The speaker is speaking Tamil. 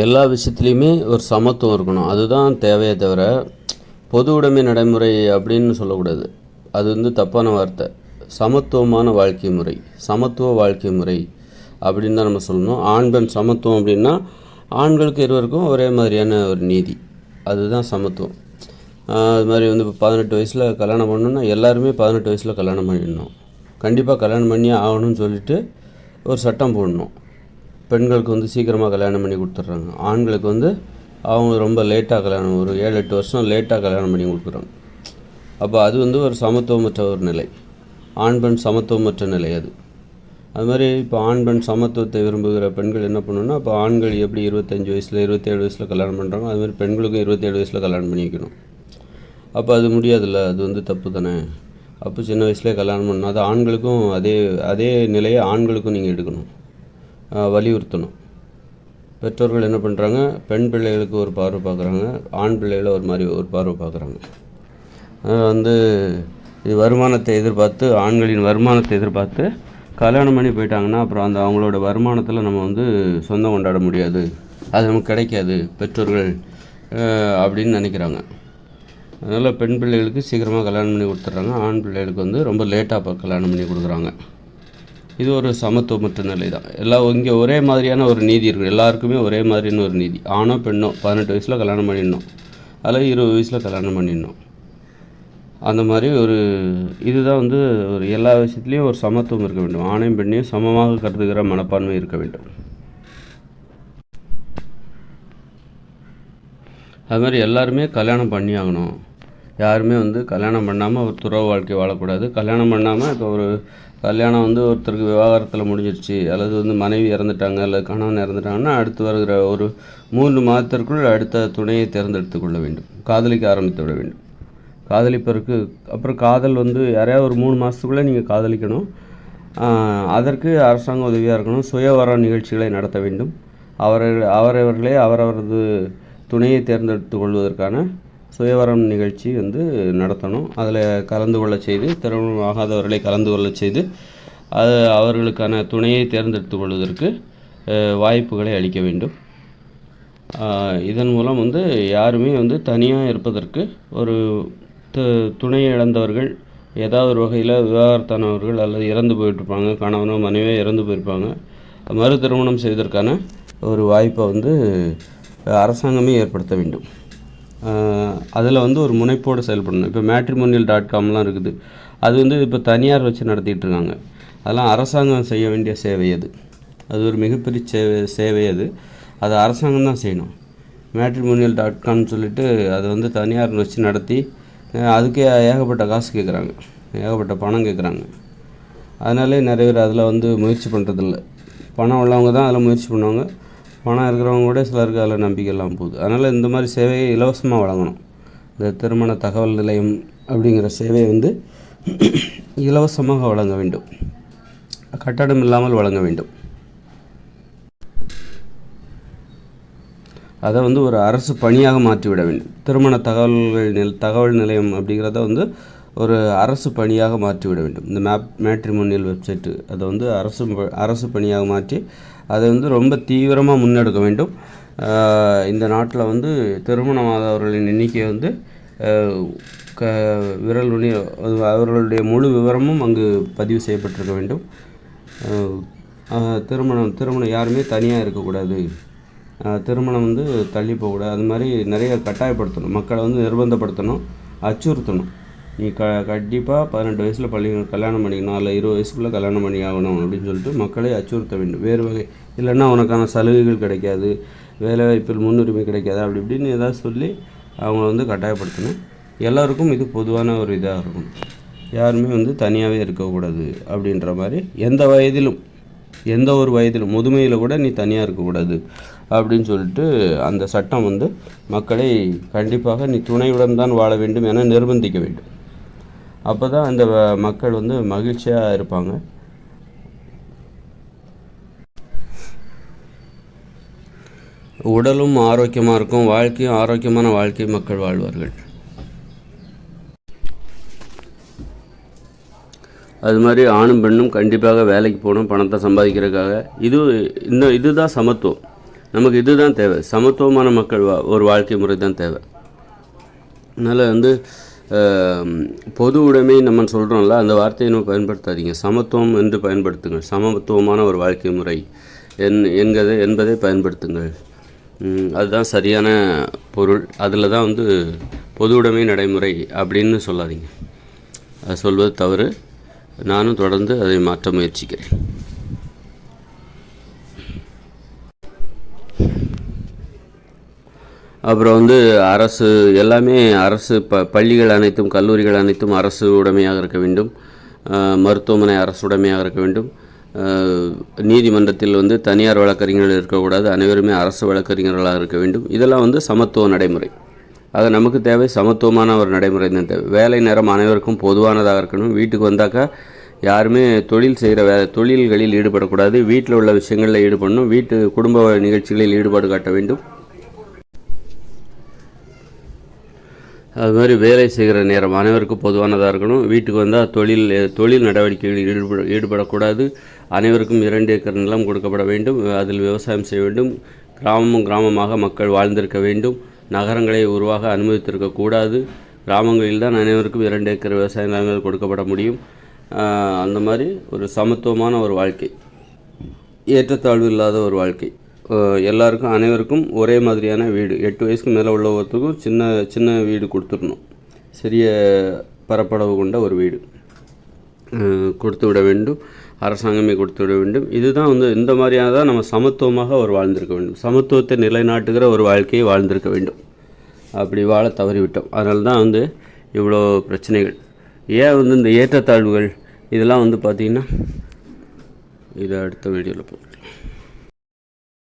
எல்லா விஷயத்துலையுமே ஒரு சமத்துவம் இருக்கணும். அதுதான் தேவையே தவிர பொது உடைமை நடைமுறை அப்படின்னு சொல்லக்கூடாது. அது தப்பான வார்த்தை. சமத்துவமான வாழ்க்கை முறை, சமத்துவ வாழ்க்கை முறை அப்படின்னு தான் நம்ம சொல்லணும். ஆண் பெண் சமத்துவம் அப்படின்னா ஆண்களுக்கு இருவருக்கும் ஒரே மாதிரியான ஒரு நீதி, அதுதான் சமத்துவம். அது மாதிரி இப்போ 18 வயசில் கல்யாணம் பண்ணணுன்னா எல்லாருமே 18 வயசில் கல்யாணம் பண்ணிடணும். கண்டிப்பாக கல்யாணம் பண்ணி ஆகணும்னு சொல்லிட்டு ஒரு சட்டம் போடணும். பெண்களுக்கு சீக்கிரமாக கல்யாணம் பண்ணி கொடுத்துட்றாங்க. ஆண்களுக்கு அவங்க ரொம்ப லேட்டாக கல்யாணம், ஒரு 7-8 வருஷம் லேட்டாக கல்யாணம் பண்ணி கொடுக்குறாங்க. அப்போ அது ஒரு சமத்துவமற்ற ஒரு நிலை, ஆண் பெண் சமத்துவமற்ற நிலை அது. அது மாதிரி இப்போ ஆண் பெண் சமத்துவத்தை விரும்புகிற பெண்கள் என்ன பண்ணணுன்னா, இப்போ ஆண்கள் எப்படி 25 வயசில் 27 வயசில் கல்யாணம் பண்ணுறாங்க, அதுமாதிரி பெண்களுக்கும் 27 வயசில் கல்யாணம் பண்ணி வைக்கணும். அப்போ அது முடியாதுல்ல, அது தப்பு தானே. அப்போ சின்ன வயசுலேயே கல்யாணம் பண்ணணும். அது ஆண்களுக்கும் அதே நிலையை ஆண்களுக்கும் நீங்கள் எடுக்கணும், வலியுறுத்தணும். பெற்றோர்கள் என்ன பண்ணுறாங்க, பெண் பிள்ளைகளுக்கு ஒரு பார்வை பார்க்குறாங்க, ஆண் பிள்ளைகளை ஒரு பார்வை பார்க்குறாங்க. இது வருமானத்தை எதிர்பார்த்து, ஆண்களின் வருமானத்தை எதிர்பார்த்து கல்யாணம் பண்ணி போயிட்டாங்கன்னா அப்புறம் அவங்களோட வருமானத்தில் நம்ம சொந்தம் கொண்டாட முடியாது, அது நமக்கு கிடைக்காது பெற்றோர்கள் அப்படின்னு நினைக்கிறாங்க. அதனால் பெண் பிள்ளைகளுக்கு சீக்கிரமாக கல்யாணம் பண்ணி கொடுத்துட்றாங்க, ஆண் பிள்ளைகளுக்கு ரொம்ப லேட்டாக கல்யாணம் பண்ணி கொடுக்குறாங்க. இது ஒரு சமத்துவமற்ற நிலை தான். இங்கே ஒரே மாதிரியான ஒரு நீதி இருக்குது, எல்லாருக்குமே ஒரே மாதிரியான ஒரு நீதி. ஆணோ பெண்ணோ 18 வயசில் கல்யாணம் பண்ணிடணும், அதில் 20 வயசில் கல்யாணம் பண்ணிடணும். அந்த மாதிரி இதுதான் ஒரு எல்லா விஷயத்துலேயும் ஒரு சமத்துவம் இருக்க வேண்டும். ஆணையும் பெண்ணையும் சமமாக கருதுகிற மனப்பான்மை இருக்க வேண்டும். அது மாதிரி எல்லாருமே கல்யாணம் பண்ணி ஆகணும். யாருமே கல்யாணம் பண்ணாமல் ஒரு துறவு வாழ்க்கை வாழக்கூடாது. கல்யாணம் பண்ணாமல் இப்போ ஒரு கல்யாணம் ஒருத்தருக்கு விவாகரத்தில் முடிஞ்சிருச்சு, அல்லது மனைவி இறந்துட்டாங்க, அல்லது கணவன் இறந்துட்டாங்கன்னா அடுத்து வருகிற ஒரு 3 மாதத்திற்குள் அடுத்த துணையை தேர்ந்தெடுத்து கொள்ள வேண்டும், காதலிக்க ஆரம்பித்து விட வேண்டும். காதலிப்பதற்கு அப்புறம் காதல் யாரையாவது ஒரு 3 மாதத்துக்குள்ளே நீங்கள் காதலிக்கணும். அதற்கு அரசாங்கம் உதவியாக இருக்கணும். சுயவர நிகழ்ச்சிகளை நடத்த வேண்டும். அவரவர்களே அவரவரது துணையை தேர்ந்தெடுத்து கொள்வதற்கான சுயவரம் நிகழ்ச்சி நடத்தணும். அதில் கலந்து கொள்ள செய்து, திருமணம் ஆகாதவர்களை கலந்து கொள்ள செய்து அவர்களுக்கான துணையை தேர்ந்தெடுத்து கொள்வதற்கு வாய்ப்புகளை அளிக்க வேண்டும். இதன் மூலம் யாருமே தனியாக இருப்பதற்கு, ஒரு துணையை இழந்தவர்கள், ஏதாவது ஒரு வகையில் விவாகரத்தானவர்கள் அல்லது இறந்து போயிட்டுருப்பாங்க, கணவனோ மனைவியோ இறந்து போயிருப்பாங்க, மறு திருமணம் செய்வதற்கான ஒரு வாய்ப்பை அரசாங்கமே ஏற்படுத்த வேண்டும். அதில் ஒரு முனைப்போடு செயல்படணும். இப்போ matrimonial.comலாம் இருக்குது, அது இப்போ தனியார் வச்சு நடத்திட்டு இருக்காங்க. அதெல்லாம் அரசாங்கம் செய்ய வேண்டிய சேவை. அது ஒரு மிகப்பெரிய சேவை. அது அரசாங்கம் தான் செய்யணும். matrimonial.com சொல்லிட்டு அது தனியார் வச்சு நடத்தி அதுக்கே ஏகப்பட்ட காசு கேட்குறாங்க, ஏகப்பட்ட பணம் கேட்குறாங்க. அதனாலே நிறைய பேர் அதில் முயற்சி பண்ணுறதில்ல. பணம் உள்ளவங்க தான் அதில் முயற்சி பண்ணுவாங்க, பணம் இருக்கிறவங்க கூட சிலருக்கு அதில் நம்பிக்கை இல்லாமல் போகுது. அதனால் இந்த மாதிரி சேவையை இலவசமாக வழங்கணும். இந்த திருமண தகவல் நிலையம் அப்படிங்கிற சேவையை இலவசமாக வழங்க வேண்டும், கட்டணம் இல்லாமல் வழங்க வேண்டும். அதை ஒரு அரசு பணியாக மாற்றிவிட வேண்டும். திருமண தகவல் நிலையம் அப்படிங்கிறத ஒரு அரசு பணியாக மாற்றிவிட வேண்டும். இந்த மேட்ரிமோனியல் வெப்சைட்டு அதை அரசு பணியாக மாற்றி அதை ரொம்ப தீவிரமாக முன்னெடுக்க வேண்டும். இந்த நாட்டில் திருமணமாதவர்களின் எண்ணிக்கை விரல் நுனி அவர்களுடைய முழு விவரமும் அங்கு பதிவு செய்யப்பட்டிருக்க வேண்டும். திருமணம் யாருமே தனியாக இருக்கக்கூடாது, திருமணம் தள்ளி போகக்கூடாது. அது மாதிரி நிறைய கட்டாயப்படுத்தணும், மக்களை நிர்பந்தப்படுத்தணும், அச்சுறுத்தணும். நீ கண்டிப்பாக 18 வயசில் கல்யாணம் பண்ணிக்கணும், இல்லை 20 வயசுக்குள்ளே கல்யாணம் பண்ணி ஆகணும் அப்படின்னு சொல்லிட்டு மக்களை அச்சுறுத்த வேண்டும். வேறு வகை இல்லைன்னா உனக்கான சலுகைகள் கிடைக்காது, வேலைவாய்ப்பில் முன்னுரிமை கிடைக்காது, அப்படி இப்படின்னு ஏதாவது சொல்லி அவங்கள கட்டாயப்படுத்தணும். எல்லாருக்கும் இது பொதுவான ஒரு இதாக இருக்கும். யாருமே தனியாகவே இருக்கக்கூடாது அப்படின்ற மாதிரி, எந்த ஒரு வயதிலும் முதுமையில் கூட நீ தனியாக இருக்கக்கூடாது அப்படின்னு சொல்லிட்டு அந்த சட்டம் மக்களை கண்டிப்பாக நீ துணையுடன் தான் வாழ வேண்டும் என நிர்பந்திக்க வேண்டும். அப்போ தான் அந்த மக்கள் மகிழ்ச்சியாக இருப்பாங்க. உடலும் ஆரோக்கியமாக இருக்கும், வாழ்க்கையும் ஆரோக்கியமான வாழ்க்கை மக்கள் வாழ்வார்கள். அது மாதிரி ஆணும் பெண்ணும் கண்டிப்பாக வேலைக்கு போகணும், பணத்தை சம்பாதிக்கிறதுக்காக. இதுதான் சமத்துவம். நமக்கு இதுதான் தேவை, சமத்துவமான மக்கள் ஒரு வாழ்க்கை முறை தான் தேவை. அதனால் வந்து பொது உடைமை நம்ம சொல்கிறோம்ல, அந்த வார்த்தையை நம்ம பயன்படுத்தாதீங்க, சமத்துவம் என்று பயன்படுத்துங்கள். சமத்துவமான ஒரு வாழ்க்கை முறை என்பதை பயன்படுத்துங்கள். அதுதான் சரியான பொருள். அதில் தான் வந்து பொது உடைமை நடைமுறை அப்படின்னு சொல்லாதீங்க, அது சொல்வது தவறு. நானும் தொடர்ந்து அதை மாற்ற முயற்சிக்கிறேன். அப்புறம் வந்து அரசு எல்லாமே அரசு பள்ளிகள் அனைத்தும் கல்லூரிகள் அனைத்தும் அரசு உடைமையாக இருக்க வேண்டும். மருத்துவமனை அரசு உடைமையாக இருக்க வேண்டும். நீதிமன்றத்தில் வந்து தனியார் வழக்கறிஞர்கள் இருக்கக்கூடாது, அனைவருமே அரசு வழக்கறிஞர்களாக இருக்க வேண்டும். இதெல்லாம் வந்து சமத்துவ நடைமுறை. ஆக நமக்கு தேவை சமத்துவமான ஒரு நடைமுறை தான் தேவை. வேலை நேரம் அனைவருக்கும் பொதுவானதாக இருக்கணும். வீட்டுக்கு வந்தாக்கா யாருமே தொழில்களில் ஈடுபடக்கூடாது. வீட்டில் உள்ள விஷயங்களில் ஈடுபடணும். குடும்ப நிகழ்ச்சிகளில் ஈடுபாடு காட்ட வேண்டும். அது மாதிரி வேலை செய்கிற நேரம் அனைவருக்கும் பொதுவானதாக இருக்கணும். வீட்டுக்கு வந்தால் தொழில் நடவடிக்கைகளில் ஈடுபடக்கூடாது. அனைவருக்கும் 2 ஏக்கர் நிலம் கொடுக்கப்பட வேண்டும். அதில் விவசாயம் செய்ய வேண்டும். கிராமமாக மக்கள் வாழ்ந்திருக்க வேண்டும். நகரங்களை உருவாக அனுமதித்திருக்கக்கூடாது. கிராமங்களில் தான் அனைவருக்கும் 2 ஏக்கர் விவசாய நிலங்கள் கொடுக்கப்பட முடியும். அந்த மாதிரி ஒரு சமத்துவமான ஒரு வாழ்க்கை, ஏற்றத்தாழ்வு இல்லாத ஒரு வாழ்க்கை, எல்லாருக்கும் அனைவருக்கும் ஒரே மாதிரியான வீடு. 8 வயசுக்கு மேலே உள்ள ஒருத்தருக்கும் சின்ன வீடு கொடுத்துடணும். சிறிய பரப்பளவு கொண்ட ஒரு வீடு கொடுத்து விட வேண்டும். அரசாங்கமே கொடுத்து விட வேண்டும். இதுதான் வந்து இந்த மாதிரியாக தான் நம்ம சமத்துவமாக ஒரு வாழ்ந்திருக்க வேண்டும். சமத்துவத்தை நிலைநாட்டுகிற ஒரு வாழ்க்கையை வாழ்ந்திருக்க வேண்டும். அப்படி வாழ தவறிவிட்டோம். அதனால தான் வந்து இவ்வளோ பிரச்சனைகள். ஏன் வந்து இந்த ஏற்றத்தாழ்வுகள் இதெல்லாம் வந்து பார்த்திங்கன்னா, இதை அடுத்த வீடியோவில்